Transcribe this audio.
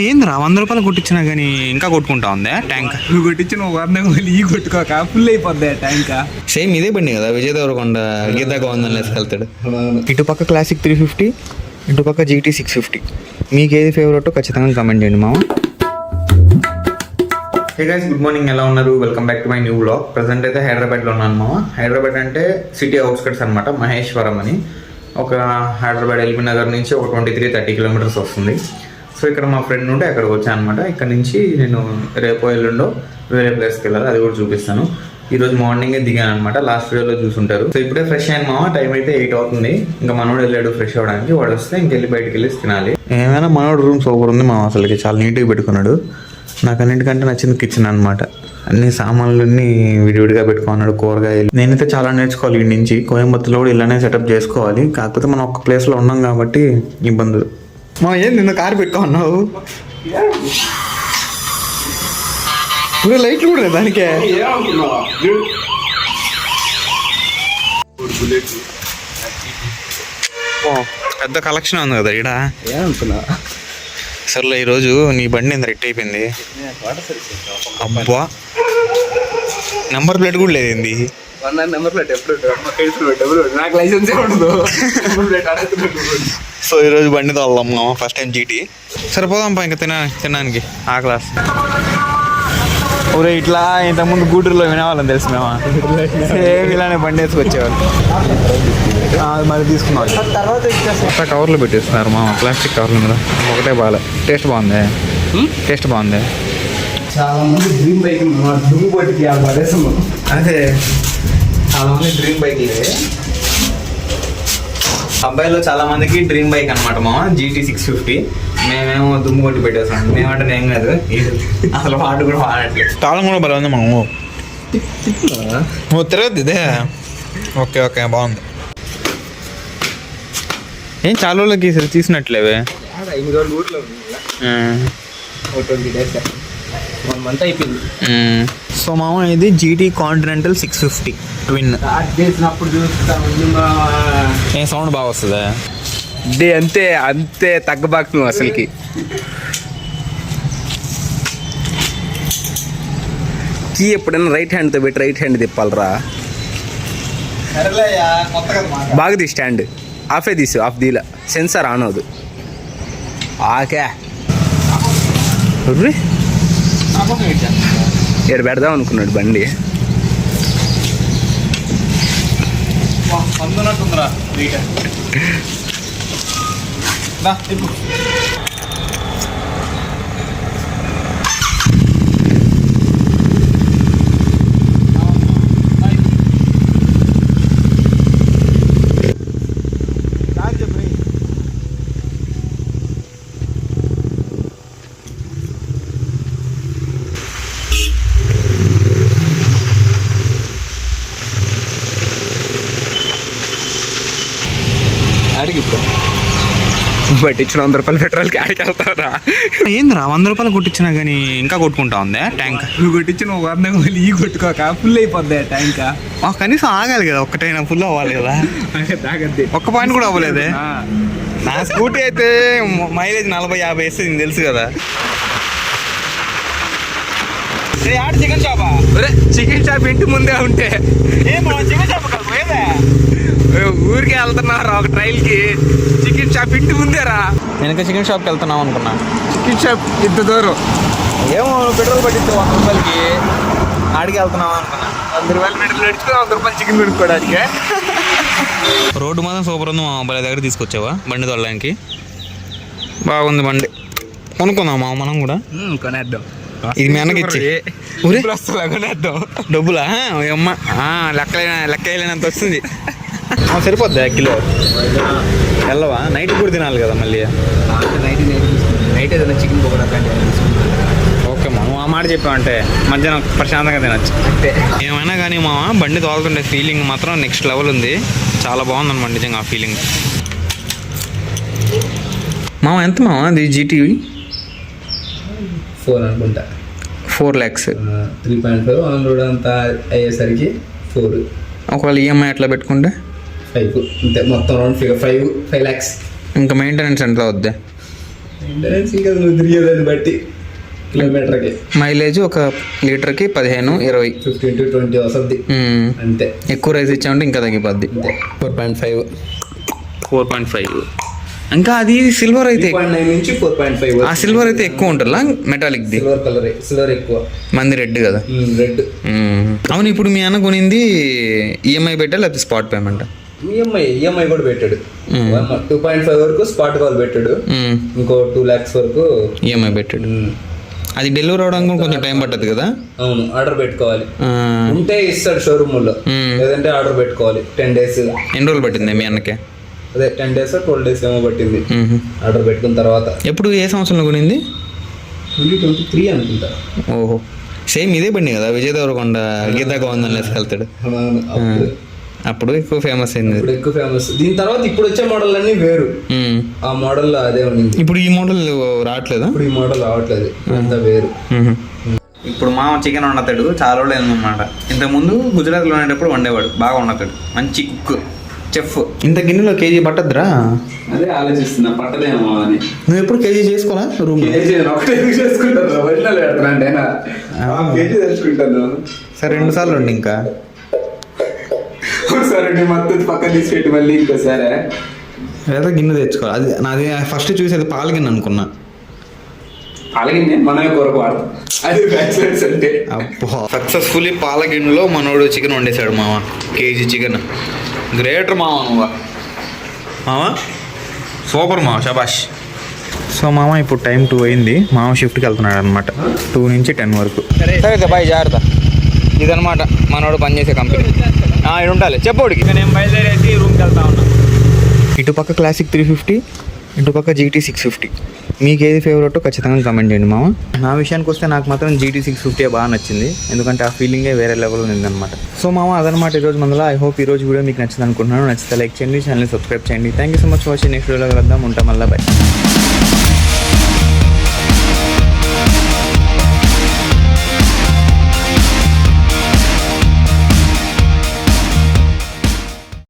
ఏందిరా 100 రూపాయలు కొట్టించినా కానీ ఇంకా కొట్టుకుంటా ఉందా ట్యాంక్? నువ్వు కొట్టించిన 100 ఈ కొట్టుకోక ఫుల్ అయిపోద్ది ట్యాంక్. సేమ్ ఇదే బండి కదా విజయ్ దేవరకొండ గీతా గోవిందం వేసుకెళ్తాడు. ఇటు పక్క క్లాసిక్ 350, ఇటు పక్క GT 650. మీకు ఏది ఫేవరెట్ ఖచ్చితంగా కమెంట్ చేయండి మామ. Hey guys, good morning. ఎలా ఉన్నారు? Welcome back to my new vlog. Present అయితే హైదరాబాద్లో ఉన్నాను మామ. హైదరాబాద్ అంటే సిటీ అవుట్స్కట్స్ అనమాట, మహేశ్వరం అని. ఒక హైదరాబాద్ ఎల్బీ నగర్ నుంచి ఒక 23-30 కిలోమీటర్స్ వస్తుంది. సో ఇక్కడ మా ఫ్రెండ్ ఉంటే అక్కడికి వచ్చాను అనమాట. ఇక్కడ నుంచి నేను రేపో ఎల్లుండో వేరే ప్లేస్కి వెళ్ళాలి, అది కూడా చూపిస్తాను. ఈరోజు మార్నింగే దిగాను అనమాట, లాస్ట్ వీడియోలో చూసుంటారు. సో ఇప్పుడే ఫ్రెష్ అయ్యాను మామ. టైం అయితే 8 అవుతుంది. ఇంకా మనోడు వెళ్ళాడు ఫ్రెష్ అవ్వడానికి. వాడు వస్తే ఇంకెళ్ళి బయటికి వెళ్ళి తినాలి. ఏమైనా మనోడు రూమ్ సూపర్ ఉంది మామ, అసలుకి చాలా నీట్గా పెట్టుకున్నాడు. నాకు అన్నింటికంటే నచ్చింది కిచెన్ అనమాట. అన్ని సామాన్లన్నీ విడివిడిగా పెట్టుకున్నాడు, కూరగాయలు. నేనైతే చాలా నేర్చుకోవాలి వీడి నుంచి. కోయంబత్తూరులో కూడా ఇలానే సెటప్ చేసుకోవాలి. కాకపోతే మనం ఒక్క ప్లేస్లో ఉన్నాం కాబట్టి ఇబ్బందులు. మా ఏం నిన్న కారు పెట్టుకున్నావు? ఇప్పుడు లైట్లు కూడా దానికే. పెద్ద కలెక్షన్ ఉంది కదా ఇక్కడ. ఏమనుకున్నా సర్లే, ఈరోజు నీ బండి ఎంత రెట్ అయిపోయింది. అబ్బా, నెంబర్ ప్లేట్ కూడా లేదండి. నెంబర్ ప్లేట్ ఎప్పుడు నాకు లైసెన్స్ ఉండదు. సో ఈరోజు బండి తోలుదాం మామ, ఫస్ట్ టైం GT. సరిపోదాంపా ఇంకా తినడానికి ఆ క్లాస్. ఊరే ఇట్లా ఇంతకుముందు గూటూరులో వినేవాళ్ళని తెలుసు మేము. సేమ్ ఇలానే బండి వేసుకొచ్చేవాళ్ళు. అది మరి తీసుకున్నాం. తర్వాత ఇట్లా కవర్లు పెట్టేస్తున్నారు మామ, ప్లాస్టిక్ కవర్ల మీద. ఒకటే బాగా టేస్ట్ బాగుంది. టేస్ట్ బాగుంది. చాలా మంది డ్రీమ్ బైక్ దుమ్ము పట్టికి పడేసాము. అదే చాలా మంది డ్రీమ్ బైక్ ఇదే. అబ్బాయిలో చాలా మందికి డ్రీమ్ బైక్ అనమాట మామ, GT 650. మేమేమో దుమ్ము కొట్టి పెట్టేస్తాం. మేమంటే నేను కాదు, అసలు పాటు కూడా వాడట్లేదు. తాళం కూడా బలం ఉంది మామ. తిరగద్దు ఇదే. ఓకే ఓకే, బాగుంది. ఏం చాలా రోజులకి తీసినట్లేవే. 5 రోజులు ఊర్లో ఉంది, 20 days 1 month అయిపోయింది. సో మామ ఇది GT కాంటినెంటల్ 650 ట్విన్. స్టార్ట్ చేసినప్పుడు చూస్తాను ఏ సౌండ్ బాగా వస్తుందా? డే అంతే అంతే తగ్గబాకు నువ్వు అసలుకి. కీ ఎప్పుడైనా రైట్ హ్యాండ్తో పెట్టి రైట్ హ్యాండ్ తిప్పాలరా. బాగా తీ స్టాండ్. ఆఫే తీసు, ఆఫ్ దీలా సెన్సార్ ఆన్ అవదు. ఆకే ఏడు పెడదాం అనుకున్నాడు బండి. పట్టించిన 100 రూపాయలు పెట్రోల్కి ఆడికి వెళ్తారా? ఏందిరా 100 రూపాయలు కొట్టించినా కానీ ఇంకా కొట్టుకుంటా ఉందా ట్యాంక్? నువ్వు కొట్టించిన 100 ఈ కొట్టుకోక ఫుల్ అయిపోద్ది ట్యాంక్. కనీసం ఆగాలి కదా, ఒక్కటైనా ఫుల్ అవ్వాలి కదా. ఒక్క పాయింట్ కూడా అవ్వలేదే. నా స్కూటీ అయితే మైలేజ్ 40-50 వేస్తుంది, నీకు తెలుసు కదా. చికెన్ షాపా? చికెన్ షాప్ ఇంటి ముందే ఉంటే చికెన్ షాప్ పోయేదే. ఊరికే వెళ్తున్నారు ఒక ట్రైల్కి. చికెన్ షాప్ ఇంటి ముందేరా. వెనక చికెన్ షాప్కి వెళ్తున్నాం అనుకున్నా. చికెన్ షాప్ ఇంత దూరం ఏమో పెట్రోల్ పట్టింది 100 రూపాయలకి, ఆడికి వెళ్తున్నాం అనుకున్నా. 100 రూపాయలు పెట్రోల్ పెట్టుకుని 100 రూపాయలు చికెన్ పెట్టుకోవడానికి. రోడ్డు మాత్రం సూపర్ ఉంది మా అబ్బాయి దగ్గర. తీసుకొచ్చావా బండి తోలడానికి? బాగుంది బండి, కొనుక్కుందామా మనం కూడా? కొనేద్దాం. ఇది మీ అన్నకి ఇచ్చి కొనేద్దాం. డబ్బులా అమ్మ? లెక్క వేయలేనంత వస్తుంది. సరిపోద్దా కిలో? వెళ్ళవా? నైట్ కూడా తినాలి కదా మళ్ళీ. నైట్ ఏదైనా చికెన్ ఓకే మా, నువ్వు ఆ మాట చెప్పావంటే మధ్యాహ్నం ప్రశాంతంగా తినచ్చు. అంటే ఏమైనా కానీ మా బండి తోలుతుండే ఫీలింగ్ మాత్రం నెక్స్ట్ లెవెల్ ఉంది. చాలా బాగుందన్నమాట నిజంగా ఆ ఫీలింగ్. మామ ఎంత మామ అది GT? 4 అనుకుంటా. 4 lakhs. 3.5 ఆన్ రోడ్ అంతా అయ్యేసరికి 4. ఒకవేళ EMI ఎట్లా పెట్టుకుంటే 5 అంతే. మొత్తం రౌండ్ ఫిగర్ 5 lakhs. ఇంకా మెయింటెనెన్స్ ఎంత అవుద్ది? మెయింటెనెన్స్ ఇంకా నువ్వు తిరిగేదాన్ని బట్టి కిలోమీటర్కి మైలేజ్ ఒక లీటర్కి 15-20. 15 to 20 వస్తుంది అంతే. ఎక్కువ రైస్ ఇచ్చామంటే ఇంకా తగ్గిపోద్ది. 4.5 4.5. ఇంకా అది సిల్వర్ అయితే 3.9 నుంచి 4.5. ఆ సిల్వర్ అయితే ఎక్కువ ఉంటుందా మెటాలిక్ది? సిల్వర్ కలర్, సిల్వర్ ఎక్కువ, మంది రెడ్ కదా. రెడ్. అవును, ఇప్పుడు మీ అన్న కొనింది ఈఎంఐ పెట్టా లేకపోతే స్పాట్ పేమెంట్? ఈఎంఐ కూడా పెట్టాడు. 2.5 వరకు స్పాట్ కాల్ పెట్టాడు, ఇంకో 2 lakhs వరకు ఈఎంఐ పెట్టాడు. అది డెలివరీ అవడానికి కూడా కొంచెం టైం పట్టదు కదా? అవును, ఆర్డర్ పెట్టుకోవాలి. ఉంటే ఇస్తాడు షోరూమ్ లో, లేదంటే ఆర్డర్ పెట్టుకోవాలి. 10 days. ఎన్ని రోజులు పట్టింది మీ అన్నకి? అదే 10 days 12 days ఏమో పట్టింది ఆర్డర్ పెట్టుకున్న తర్వాత. ఎప్పుడు ఏ సంవత్సరంలో కొనింది? 2023 అనుకుంటా. ఓహో, సేమ్ ఇదే బండి కదా, విజయ్ దేవరకొండ గీతా గోవిందం వేసుకెళ్తాడు. అప్పుడు ఎక్కువ ఫేమస్ అయింది. ఇప్పుడు ఎక్కువ ఫేమస్. దీని తర్వాత ఇప్పుడు వచ్చే మోడల్ అన్ని వేరు. ఆ మోడల్ అదే ఉంది. ఇప్పుడు ఈ మోడల్ రావట్లేదా? ఇప్పుడు ఈ మోడల్ రావట్లేదు, అంతా వేరు. ఇప్పుడు మా చికెన్ వండుతాడు, చాలా రోజులు అయిందన్నమాట. ఇంతకుముందు గుజరాత్లో ఉండేటప్పుడు వండేవాడు, బాగా వండుతాడు, మంచి కుక్, చెఫ్. ఇంత గిన్నెలో కేజీ పట్టద్దురా? అదే ఆలోచిస్తున్నా, పట్టదేమో అని. నువ్వు ఎప్పుడు కేజీ చేసుకోవాలా రూమ్? ఒకటే చేసుకుంటాను, కేజీ తెచ్చుకుంటాను. సరే 2 సార్లు ఉండి ఇంకా ఒకసారి మొత్తం పక్కన తీసుకెట్టి మళ్ళీ ఇంకోసారి లేదా గిన్నె తెచ్చుకోవాలి. అది నాది ఫస్ట్ చూసేది పాల గిన్నె అనుకున్నా. అలాగే మనమే కొరకు వాడతాం, అది బ్యాచిలర్స్ అంటే. అబ్బో, సక్సెస్ఫుల్లీ పాల గిన్నెలో మనోడు చికెన్ వండేశాడు మామ. KG chicken. గ్రేటర్ మామ నువ్వు. మామ సూపర్ మామ, శబాష్. సో మామ ఇప్పుడు టైం 2 అయింది. మామ షిఫ్ట్కి వెళ్తున్నాడు అనమాట, 2 నుంచి 10 వరకు. సరే బాయ్, జాగ్రత్త. ఇదనమాట మనోడు పనిచేసే కంపెనీ. ఇది ఉండాలి చెప్పోడికి. నేను బయలుదేరేసి రూమ్కి వెళ్తా ఉన్నా. ఇటుపక్క క్లాసిక్ 350, ఇటుపక్క GT 650. మీకు ఏది ఫేవరెట్ ఖచ్చితంగా కమెంట్ చేయండి మామ. నా విషయానికి వస్తే నాకు మాత్రం GT 650 బాగా నచ్చింది, ఎందుకంటే ఆ ఫీలింగే వేరే లెవెల్ ఉందన్నమాట. సో మామ అదనమాట ఈరోజు మనలో. ఐ హోప్ ఈరోజు వీడియో మీకు నచ్చింది అనుకుంటున్నాను. నచ్చితే లైక్ చేయండి, ఛానల్ని సబ్స్క్రైబ్ చేయండి. Thank you so much for watching. Next వీడియోలో కలుద్దాం. ఉంటాం మళ్ళీ, బై.